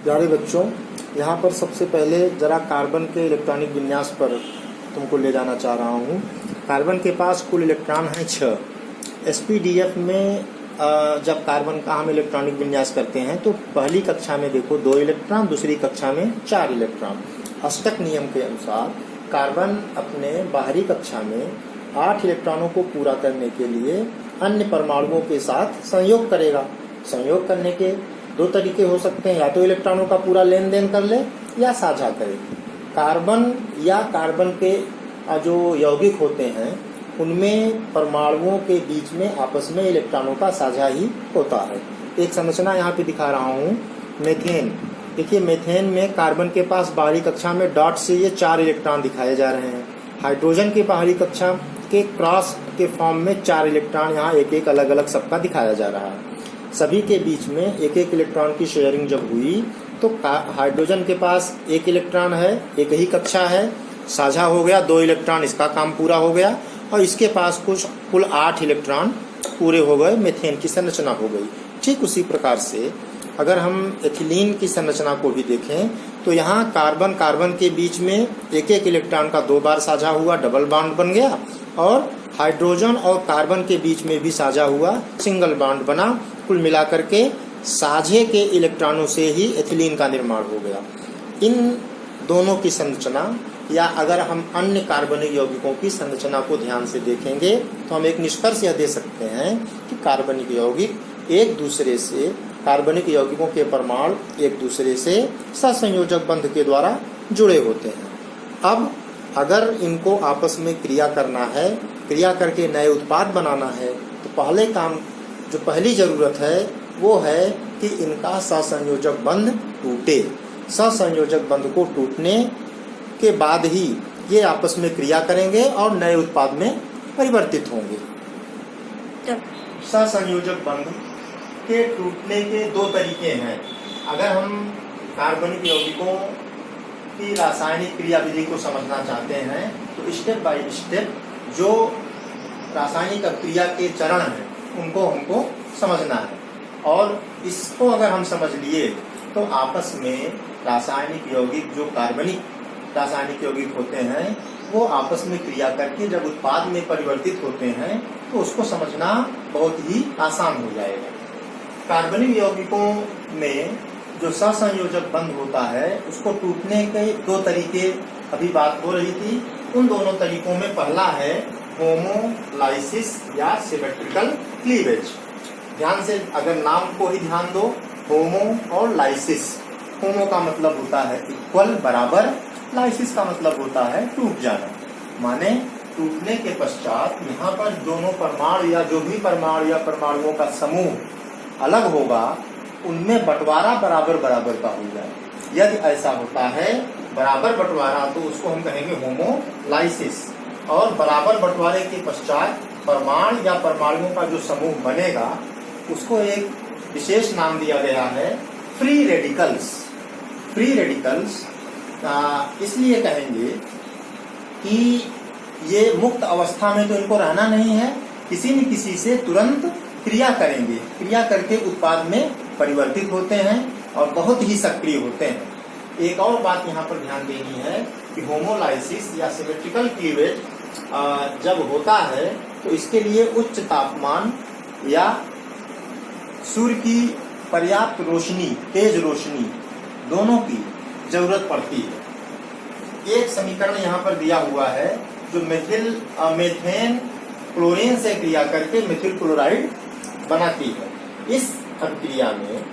प्यारे बच्चों, यहाँ पर सबसे पहले जरा कार्बन के इलेक्ट्रॉनिक विन्यास पर तुमको ले जाना चाह रहा हूँ। कार्बन के पास कुल इलेक्ट्रॉन हैं 6। एसपीडीएफ में जब कार्बन का हम इलेक्ट्रॉनिक विन्यास करते हैं तो पहली कक्षा में देखो 2 इलेक्ट्रॉन, दूसरी कक्षा में 4 इलेक्ट्रॉन। अष्टक नियम के अनुसार कार्बन अपने बाहरी कक्षा में 8 इलेक्ट्रॉनों को पूरा करने के लिए अन्य परमाणुओं के साथ संयोग करेगा। संयोग करने के 2 तरीके हो सकते हैं, या तो इलेक्ट्रॉनों का पूरा लेन देन कर ले या साझा करे। कार्बन या कार्बन के जो यौगिक होते हैं उनमें परमाणुओं के बीच में आपस में इलेक्ट्रॉनों का साझा ही होता है। एक संरचना यहाँ पे दिखा रहा हूँ, मेथेन। देखिए, मेथेन में कार्बन के पास बाहरी कक्षा में डॉट से ये 4 इलेक्ट्रॉन दिखाए जा रहे हैं। हाइड्रोजन की बाहरी कक्षा के क्रॉस के फॉर्म में 4 इलेक्ट्रॉन यहाँ एक एक अलग अलग सबका दिखाया जा रहा है। सभी के बीच में एक एक इलेक्ट्रॉन की शेयरिंग जब हुई तो हाइड्रोजन के पास 1 इलेक्ट्रॉन है, एक ही कक्षा है, साझा हो गया, 2 इलेक्ट्रॉन, इसका काम पूरा हो गया। और इसके पास कुल 8 इलेक्ट्रॉन पूरे हो गए, मेथेन की संरचना हो गई। ठीक उसी प्रकार से अगर हम एथिलीन की संरचना को भी देखें तो यहाँ कार्बन कार्बन के बीच में एक एक इलेक्ट्रॉन का 2 बार साझा हुआ, डबल बॉन्ड बन गया। और हाइड्रोजन और कार्बन के बीच में भी साझा हुआ, सिंगल बॉन्ड बना। कुल मिलाकर के साझे के इलेक्ट्रॉनों से ही एथिलीन का निर्माण हो गया। इन दोनों की संरचना, या अगर हम अन्य कार्बनिक यौगिकों की संरचना को ध्यान से देखेंगे तो हम एक निष्कर्ष यह दे सकते हैं कि कार्बनिक यौगिक एक दूसरे से, कार्बनिक यौगिकों के परमाणु एक दूसरे से सहसंयोजक बंध के द्वारा जुड़े होते हैं। अब अगर इनको आपस में क्रिया करना है, क्रिया करके नए उत्पाद बनाना है, तो पहली जरूरत है वो है कि इनका सहसंयोजक बंध टूटे। सहसंयोजक बंध को टूटने के बाद ही ये आपस में क्रिया करेंगे और नए उत्पाद में परिवर्तित होंगे। सहसंयोजक बंध के टूटने के 2 तरीके हैं। अगर हम कार्बनिक यौगिकों की रासायनिक क्रियाविधि को समझना चाहते हैं तो स्टेप बाय स्टेप जो रासायनिक क्रिया के चरण हैं उनको हमको समझना है। और इसको अगर हम समझ लिए तो आपस में रासायनिक यौगिक, जो कार्बनिक रासायनिक यौगिक होते हैं, वो आपस में क्रिया करके जब उत्पाद में परिवर्तित होते हैं तो उसको समझना बहुत ही आसान हो जाएगा। कार्बनिक यौगिकों में जो सहसंयोजक बंध होता है उसको टूटने के 2 तरीके अभी बात हो रही थी। उन दोनों तरीकों में पहला है होमोलाइसिस या सिमेट्रिकल क्लीवेज। ध्यान से अगर नाम को ही ध्यान दो, होमो और लाइसिस। होमो का मतलब होता है इक्वल, बराबर। लाइसिस का मतलब होता है टूट जाना। माने टूटने के पश्चात यहाँ पर दोनों परमाणु या जो भी परमाणु या परमाणुओं का समूह अलग होगा उनमें बंटवारा बराबर बराबर का हो जाए। यदि ऐसा होता है बराबर बंटवारा तो उसको हम कहेंगे होमोलाइसिस। और बराबर बंटवारे के पश्चात परमाणु या परमाणुओं का जो समूह बनेगा उसको एक विशेष नाम दिया गया है फ्री रेडिकल्स। फ्री रेडिकल्स इसलिए कहेंगे कि ये मुक्त अवस्था में तो इनको रहना नहीं है, किसी न किसी से तुरंत क्रिया करेंगे, क्रिया करके उत्पाद में परिवर्तित होते हैं और बहुत ही सक्रिय होते हैं। एक और बात यहाँ पर ध्यान देनी है कि होमोलाइसिस या सिमेट्रिकल क्लीवेज जब होता है तो इसके लिए उच्च तापमान या सूर्य की पर्याप्त रोशनी, तेज रोशनी, दोनों की जरूरत पड़ती है। एक समीकरण यहाँ पर दिया हुआ है जो मेथेन क्लोरीन से क्रिया करके मेथिल क्लोराइड बनाती है। इस अभिक्रिया में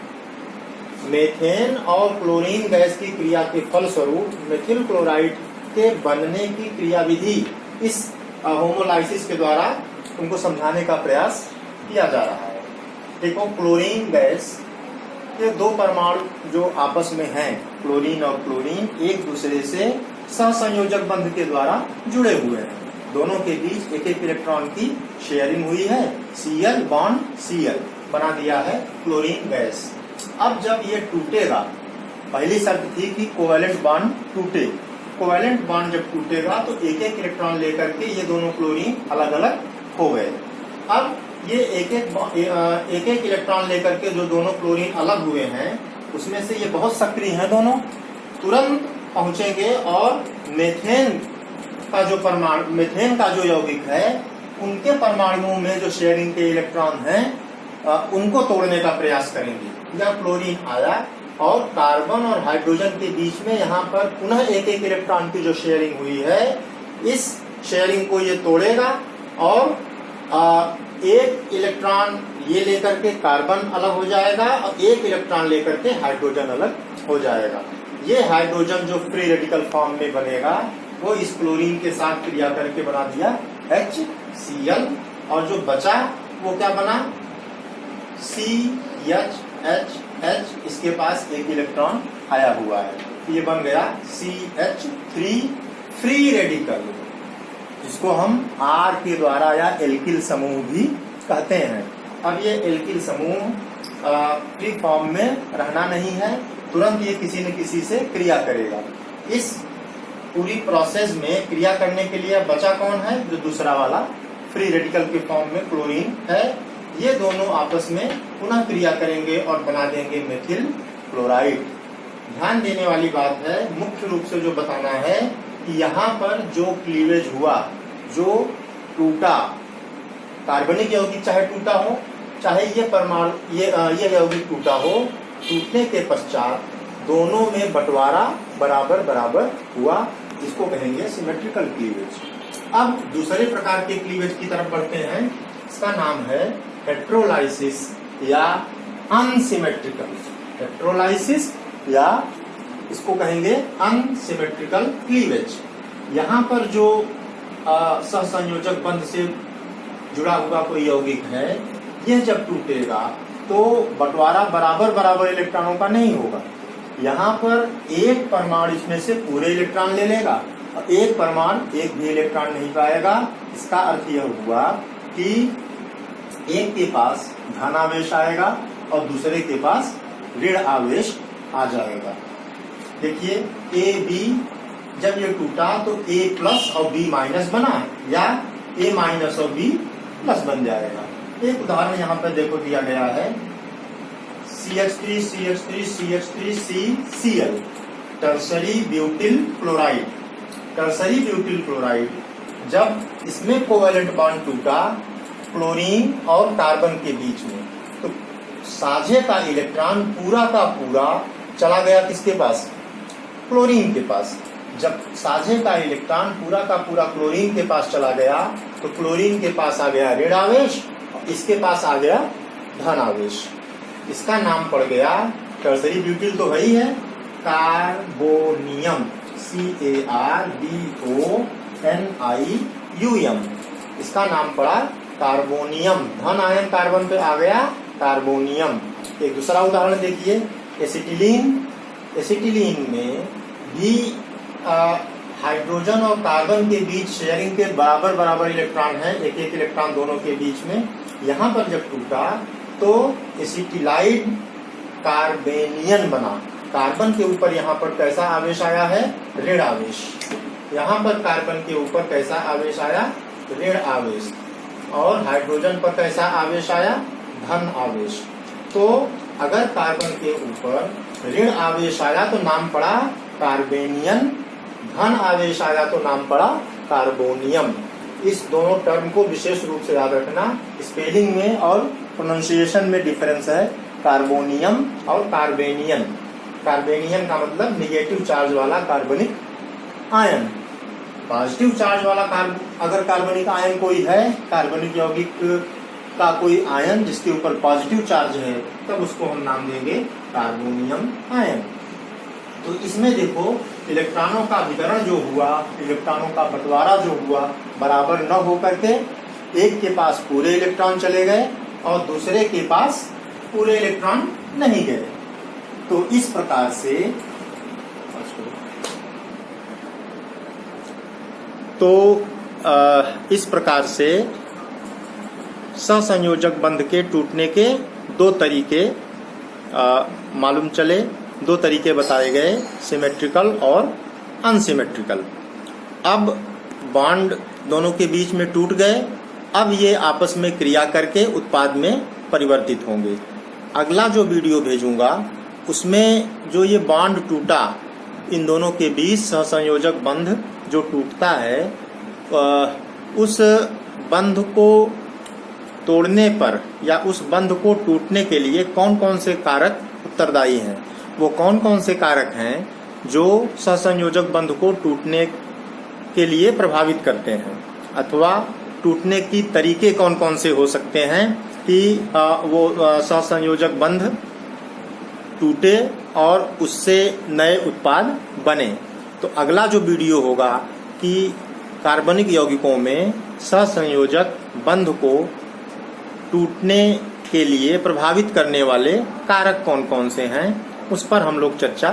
मेथेन और क्लोरीन गैस की क्रिया के फलस्वरूप मेथिल क्लोराइड के बनने की क्रियाविधि इस होमोलाइसिस के द्वारा उनको समझाने का प्रयास किया जा रहा है। देखो, क्लोरीन गैस के 2 परमाणु जो आपस में हैं, क्लोरीन और क्लोरीन, एक दूसरे से सहसंयोजक बंध के द्वारा जुड़े हुए हैं। दोनों के बीच एक एक इलेक्ट्रॉन की शेयरिंग हुई है, Cl बॉन्ड Cl बना दिया है क्लोरीन गैस। अब जब ये टूटेगा, पहली शर्त थी कि कोवेलेंट बॉन्ड टूटे। कोवेलेंट बॉन्ड जब टूटेगा तो एक एक इलेक्ट्रॉन लेकर के ये दोनों क्लोरीन अलग अलग हो गए। अब ये एक एक इलेक्ट्रॉन लेकर के जो दोनों क्लोरीन अलग हुए हैं उसमें से ये बहुत सक्रिय हैं दोनों, तुरंत पहुंचेंगे और मीथेन का जो यौगिक है उनके परमाणुओं में जो शेयरिंग के इलेक्ट्रॉन हैं उनको तोड़ने का प्रयास करेंगे। जब क्लोरीन आया और कार्बन और हाइड्रोजन के बीच में यहाँ पर पुनः एक एक इलेक्ट्रॉन की जो शेयरिंग हुई है, इस शेयरिंग को ये तोड़ेगा और एक इलेक्ट्रॉन ये लेकर के कार्बन अलग हो जाएगा और एक इलेक्ट्रॉन लेकर के हाइड्रोजन अलग हो जाएगा। ये हाइड्रोजन जो फ्री रेडिकल फॉर्म में बनेगा वो इस क्लोरीन के साथ क्रिया करके बना दिया HCl, और जो बचा वो क्या बना CHH, इसके पास एक इलेक्ट्रॉन आया हुआ है, ये बन गया CH3 फ्री रेडिकल, जिसको हम R के द्वारा या एल्किल समूह भी कहते हैं। अब ये एल्किल समूह फ्री फॉर्म में रहना नहीं है, तुरंत ये किसी न किसी से क्रिया करेगा। इस पूरी प्रोसेस में क्रिया करने के लिए बचा कौन है, जो दूसरा वाला फ्री रेडिकल के फॉर्म में क्लोरीन है। ये दोनों आपस में पुनः क्रिया करेंगे और बना देंगे मेथिल क्लोराइड। ध्यान देने वाली बात है, मुख्य रूप से जो बताना है कि यहाँ पर जो क्लीवेज हुआ, जो टूटा कार्बनिक यौगिक चाहे टूटा हो, चाहे ये परमाणु ये यौगिक टूटा हो, टूटने के पश्चात दोनों में बंटवारा बराबर बराबर हुआ, इसको कहेंगे सिमेट्रिकल क्लीवेज। अब दूसरे प्रकार के क्लीवेज की तरफ बढ़ते हैं, इसका नाम है हेट्रोलाइसिस या अनसिमेट्रिकल। हेट्रोलाइसिस या इसको कहेंगे अनसिमेट्रिकल क्लीवेज। यहाँ पर जो सहसंयोजक बंध से जुड़ा हुआ कोई यौगिक है, यह जब टूटेगा तो बंटवारा बराबर बराबर इलेक्ट्रॉनों का नहीं होगा। यहाँ पर एक परमाणु इसमें से पूरे इलेक्ट्रॉन ले लेगा और एक परमाणु एक भी इलेक्ट्रॉन नहीं पाएगा। इसका अर्थ यह हुआ कि एक के पास धन आवेश आएगा और दूसरे के पास ऋण आवेश आ जाएगा। देखिए ए बी जब ये टूटा तो ए प्लस और बी माइनस बना, या ए माइनस और बी प्लस बन जाएगा। एक उदाहरण यहाँ पर देखो दिया गया है, CH3 CH3 CH3 CCl tertiary butyl chloride. Tertiary butyl chloride जब इसमें कोवेलेंट बॉन्ड टूटा क्लोरीन और कार्बन के बीच में, तो साझे का इलेक्ट्रॉन पूरा का पूरा चला गया किसके पास, क्लोरीन के पास। जब साझे का इलेक्ट्रॉन पूरा का पूरा क्लोरीन के पास चला गया तो क्लोरीन के पास आ गया ऋण आवेश, इसके पास आ गया धन आवेश। इसका नाम पड़ गया, टर्सरी ब्यूटिल तो वही है, कार्बोनियम, CARBONIUM। इसका नाम पड़ा कार्बोनियम। धन आयन कार्बन पे आ गया कार्बोनियम। एक दूसरा उदाहरण देखिए, एसिटिलीन। एसिटिलीन में भी हाइड्रोजन और कार्बन के बीच शेयरिंग के बराबर बराबर इलेक्ट्रॉन है, एक एक इलेक्ट्रॉन दोनों के बीच में। यहाँ पर जब टूटा तो एसिटिलाइड कार्बेनियन बना। कार्बन के ऊपर यहाँ पर कैसा आवेश आया है, ऋण आवेश। यहाँ पर कार्बन के ऊपर कैसा आवेश आया, ऋण आवेश। और हाइड्रोजन पर कैसा आवेश आया, धन आवेश। तो अगर कार्बन के ऊपर ऋण आवेश आया तो नाम पड़ा कार्बेनियन, धन आवेश आया तो नाम पड़ा कार्बोनियम। इस दोनों टर्म को विशेष रूप से याद रखना, स्पेलिंग में और प्रोनाउंसिएशन में डिफरेंस है, कार्बोनियम और कार्बेनियन। कार्बेनियन का मतलब निगेटिव चार्ज वाला कार्बनिक आयन। पॉजिटिव चार्ज वाला अगर कार्बनिक आयन कोई है, कार्बनिक यौगिक का कोई आयन जिसके ऊपर पॉजिटिव चार्ज है, तब उसको हम नाम देंगे कार्बोनियम आयन। तो इसमें देखो इलेक्ट्रॉनों का वितरण जो हुआ, इलेक्ट्रॉनों का बंटवारा जो हुआ, बराबर न हो करके एक के पास पूरे इलेक्ट्रॉन चले गए और दूसरे के पास पूरे इलेक्ट्रॉन नहीं गए। तो इस प्रकार से इस प्रकार से सहसंयोजक बंध के टूटने के दो तरीके मालूम चले, दो तरीके बताए गए, सिमेट्रिकल और अनसिमेट्रिकल। अब बॉन्ड दोनों के बीच में टूट गए, अब ये आपस में क्रिया करके उत्पाद में परिवर्तित होंगे। अगला जो वीडियो भेजूंगा उसमें जो ये बॉन्ड टूटा, इन दोनों के बीच सहसंयोजक बंध जो टूटता है, उस बंध को तोड़ने पर या उस बंध को टूटने के लिए कौन कौन से कारक उत्तरदायी हैं। वो कौन कौन से कारक हैं जो सहसंयोजक बंध को टूटने के लिए प्रभावित करते हैं, अथवा टूटने की तरीके कौन कौन से हो सकते हैं कि वो सहसंयोजक बंध टूटे और उससे नए उत्पाद बने। तो अगला जो वीडियो होगा कि कार्बनिक यौगिकों में सहसंयोजक बंध को टूटने के लिए प्रभावित करने वाले कारक कौन कौन से हैं, उस पर हम लोग चर्चा